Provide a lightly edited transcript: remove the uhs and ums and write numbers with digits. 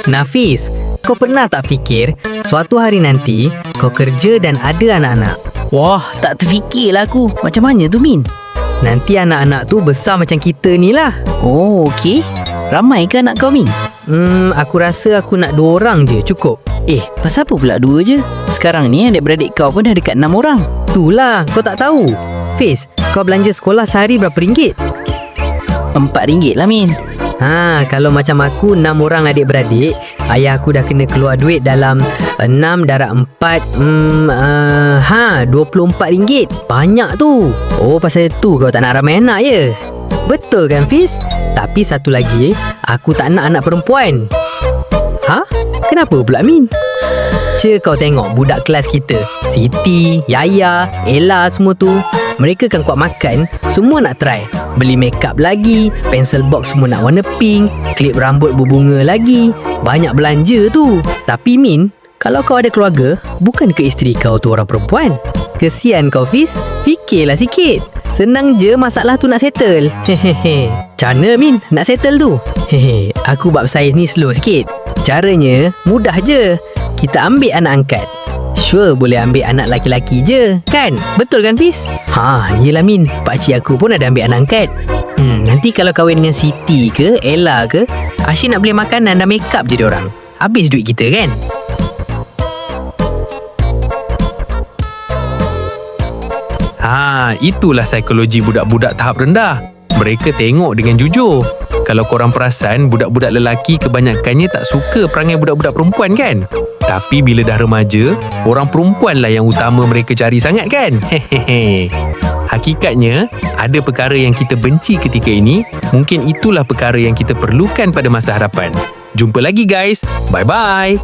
Nafis, kau pernah tak fikir suatu hari nanti kau kerja dan ada anak-anak? Wah, tak terfikirlah aku. Macam mana tu, Min? Nanti anak-anak tu besar macam kita ni lah. Oh, okey. Ramai ke anak kau, Min? Aku rasa aku nak 2 orang je cukup. Pasal apa pula 2 je? Sekarang ni adik-beradik kau pun dah dekat 6 orang. Itulah, kau tak tahu. Fiz, kau belanja sekolah sehari berapa ringgit? RM4 lah, Min. Kalau macam aku 6 orang adik-beradik, ayah aku dah kena keluar duit dalam 6 darab 4 RM24. Banyak tu. Oh, pasal tu kau tak nak ramai anak je. Betul kan, Fiz? Tapi satu lagi, aku tak nak anak perempuan. Kenapa pula, Min? Kau tengok budak kelas kita, Siti, Yaya, Ella semua tu, mereka kan kuat makan, semua nak try. Beli makeup lagi, pencil box semua nak warna pink, klip rambut berbunga lagi. Banyak belanja tu. Tapi Min, kalau kau ada keluarga, bukan ke isteri kau tu orang perempuan? Kesian kau, Fiz. Fikirlah sikit. Senang je masalah tu nak settle. Macam mana, Min, nak settle tu? Aku bab saiz ni slow sikit. Caranya mudah je. Kita ambil anak angkat. Sure boleh ambil anak laki-laki je, kan? Betul kan, Fiz? Yelah, Min. Pakcik aku pun ada ambil anak angkat. Nanti kalau kahwin dengan Siti ke, Ella ke, Asyik nak beli makanan dan makeup je diorang. Habis duit kita, kan? Itulah psikologi budak-budak tahap rendah. Mereka tengok dengan jujur. Kalau korang perasan, budak-budak lelaki kebanyakannya tak suka perangai budak-budak perempuan, kan? Tapi bila dah remaja, orang perempuan lah yang utama mereka cari sangat, kan? Hakikatnya, ada perkara yang kita benci ketika ini, mungkin itulah perkara yang kita perlukan pada masa hadapan. Jumpa lagi, guys. Bye-bye.